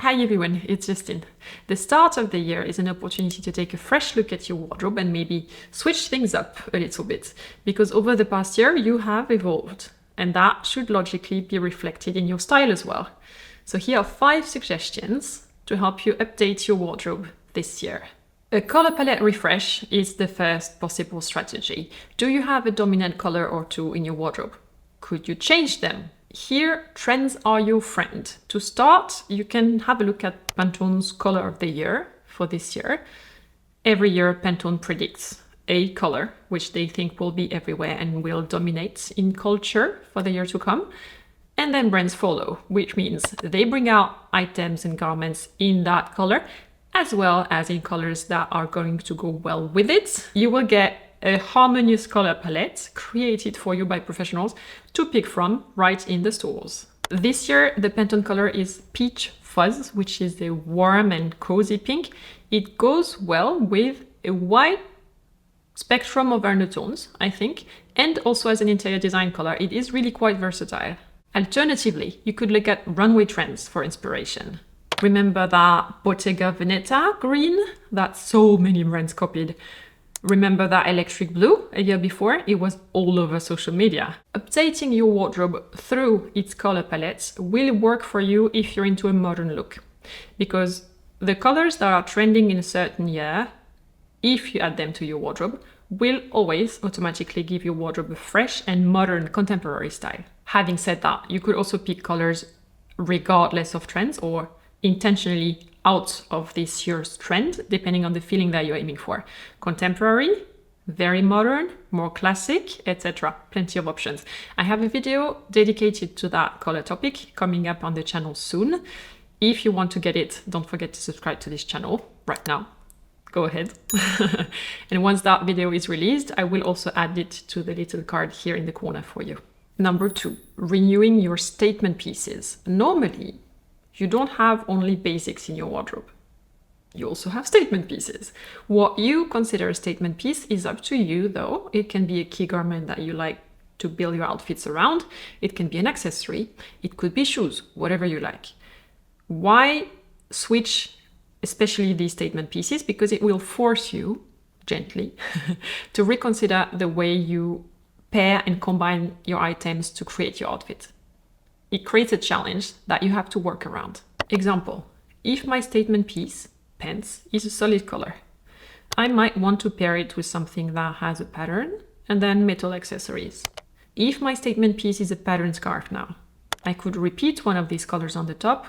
Hi everyone, it's Justine. The start of the year is an opportunity to take a fresh look at your wardrobe and maybe switch things up a little bit, because over the past year you have evolved, and that should logically be reflected in your style as well. So here are 5 suggestions to help you update your wardrobe this year. A color palette refresh is the first possible strategy. Do you have a dominant color or two in your wardrobe? Could you change them? Here, trends are your friend. To start, you can have a look at Pantone's color of the year for this year. Every year, Pantone predicts a color which they think will be everywhere and will dominate in culture for the year to come. And then brands follow, which means they bring out items and garments in that color, as well as in colors that are going to go well with it. You will get a harmonious color palette created for you by professionals to pick from right in the stores. This year, the Pantone color is Peach Fuzz, which is a warm and cozy pink. It goes well with a wide spectrum of undertones, I think, and also as an interior design color. It is really quite versatile. Alternatively, you could look at runway trends for inspiration. Remember that Bottega Veneta green that so many brands copied? Remember that electric blue a year before? It was all over social media. Updating your wardrobe through its color palettes will work for you if you're into a modern look, because the colors that are trending in a certain year, if you add them to your wardrobe, will always automatically give your wardrobe a fresh and modern contemporary style. Having said that, you could also pick colors regardless of trends or intentionally out of this year's trend, depending on the feeling that you're aiming for. Contemporary, very modern, more classic, etc. Plenty of options. I have a video dedicated to that color topic coming up on the channel soon. If you want to get it, don't forget to subscribe to this channel right now. Go ahead. And once that video is released, I will also add it to the little card here in the corner for you. Number 2, renewing your statement pieces. Normally, you don't have only basics in your wardrobe. You also have statement pieces. What you consider a statement piece is up to you, though. It can be a key garment that you like to build your outfits around. It can be an accessory. It could be shoes, whatever you like. Why switch, especially these statement pieces? Because it will force you, gently, to reconsider the way you pair and combine your items to create your outfit. It creates a challenge that you have to work around. Example, if my statement piece, pants, is a solid color, I might want to pair it with something that has a pattern and then metal accessories. If my statement piece is a pattern scarf now, I could repeat one of these colors on the top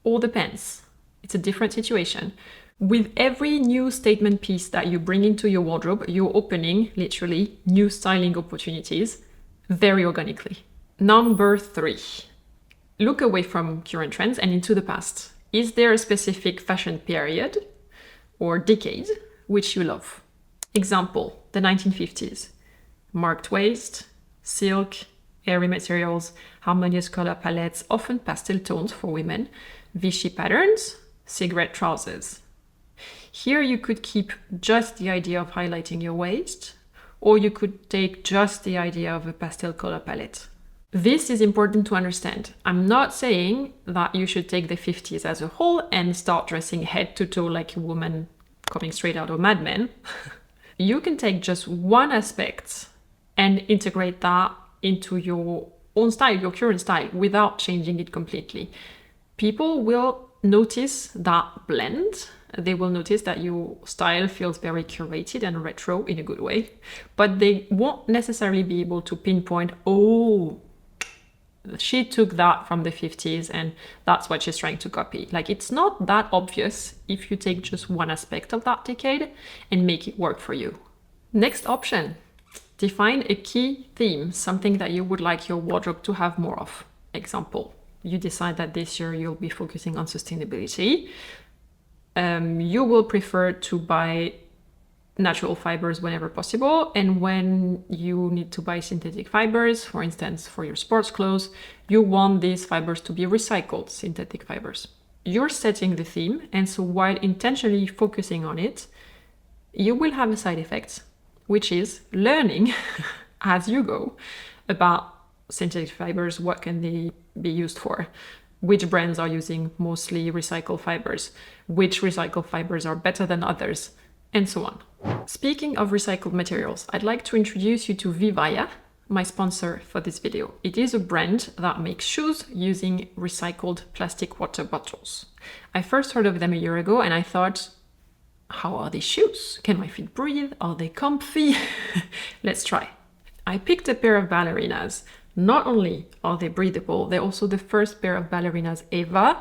or the pants. It's a different situation. With every new statement piece that you bring into your wardrobe, you're opening, literally, new styling opportunities very organically. Number 3, look away from current trends and into the past. Is there a specific fashion period or decade which you love? Example, the 1950s. Marked waist, silk, airy materials, harmonious color palettes, often pastel tones for women, Vichy patterns, cigarette trousers. Here you could keep just the idea of highlighting your waist, or you could take just the idea of a pastel color palette. This is important to understand. I'm not saying that you should take the 50s as a whole and start dressing head to toe like a woman coming straight out of Mad Men. You can take just one aspect and integrate that into your own style, your current style, without changing it completely. People will notice that blend. They will notice that your style feels very curated and retro in a good way, but they won't necessarily be able to pinpoint, oh, she took that from the 50s and that's what she's trying to copy. Like, it's not that obvious if you take just one aspect of that decade and make it work for you. Next option, define a key theme, something that you would like your wardrobe to have more of. Example, you decide that this year you'll be focusing on sustainability. You will prefer to buy natural fibers whenever possible, and when you need to buy synthetic fibers, for instance for your sports clothes, you want these fibers to be recycled synthetic fibers. You're setting the theme, and so while intentionally focusing on it, you will have a side effect, which is learning as you go about synthetic fibers, what can they be used for, which brands are using mostly recycled fibers, which recycled fibers are better than others, and so on. Speaking of recycled materials, I'd like to introduce you to Vivaya, my sponsor for this video. It is a brand that makes shoes using recycled plastic water bottles. I first heard of them a year ago and I thought, how are these shoes? Can my feet breathe? Are they comfy? Let's try. I picked a pair of ballerinas. Not only are they breathable, they're also the first pair of ballerinas ever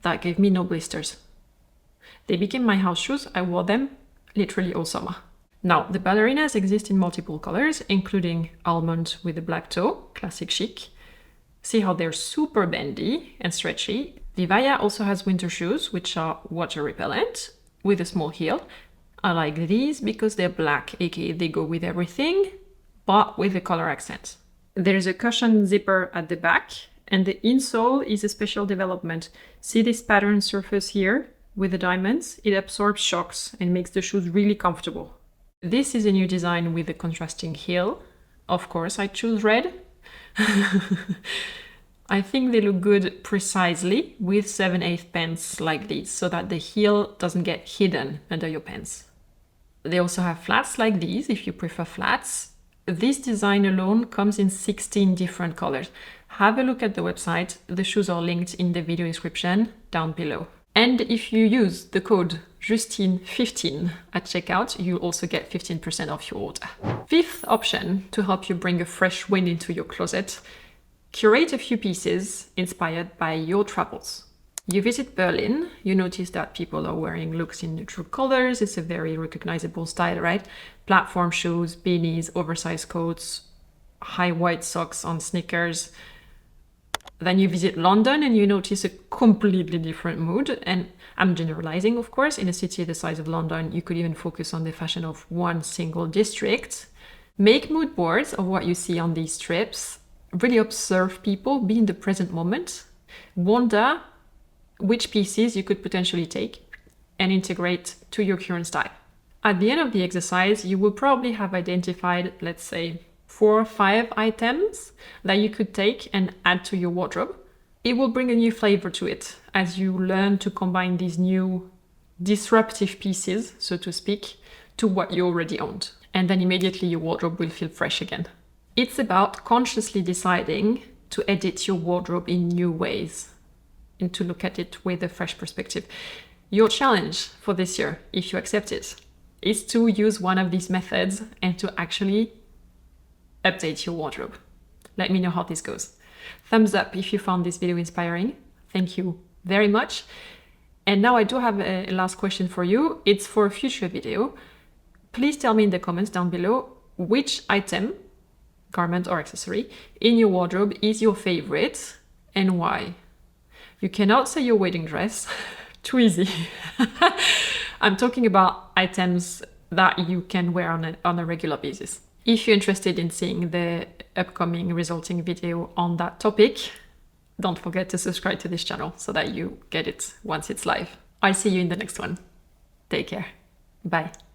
that gave me no blisters. They became my house shoes. I wore them literally all summer. Now, the ballerinas exist in multiple colors, including almond with a black toe, classic chic. See how they're super bendy and stretchy. Vivaya also has winter shoes, which are water repellent, with a small heel. I like these because they're black, aka they go with everything, but with a color accent. There's a cushion zipper at the back, and the insole is a special development. See this pattern surface here with the diamonds? It absorbs shocks and makes the shoes really comfortable. This is a new design with a contrasting heel. Of course, I choose red. I think they look good precisely with 7/8 pants like these, so that the heel doesn't get hidden under your pants. They also have flats like these, if you prefer flats. This design alone comes in 16 different colors. Have a look at the website. The shoes are linked in the video description down below. And if you use the code Justine15 at checkout, you'll also get 15% off your order. Fifth option to help you bring a fresh wind into your closet: curate a few pieces inspired by your travels. You visit Berlin, you notice that people are wearing looks in neutral colors. It's a very recognizable style, right? Platform shoes, beanies, oversized coats, high white socks on sneakers. Then you visit London and you notice a completely different mood. And I'm generalizing, of course. In a city the size of London, you could even focus on the fashion of one single district. Make mood boards of what you see on these trips. Really observe people, be in the present moment. Wonder which pieces you could potentially take and integrate to your current style. At the end of the exercise, you will probably have identified, let's say, 4 or 5 items that you could take and add to your wardrobe. It will bring a new flavor to it as you learn to combine these new disruptive pieces, so to speak, to what you already owned. And then immediately your wardrobe will feel fresh again. It's about consciously deciding to edit your wardrobe in new ways and to look at it with a fresh perspective. Your challenge for this year, if you accept it, is to use one of these methods and to actually update your wardrobe. Let me know how this goes. Thumbs up if you found this video inspiring. Thank you very much. And now I do have a last question for you. It's for a future video. Please tell me in the comments down below which item, garment or accessory, in your wardrobe is your favorite and why. You cannot say your wedding dress. Too easy. I'm talking about items that you can wear on a regular basis. If you're interested in seeing the upcoming resulting video on that topic, don't forget to subscribe to this channel so that you get it once it's live. I'll see you in the next one. Take care. Bye.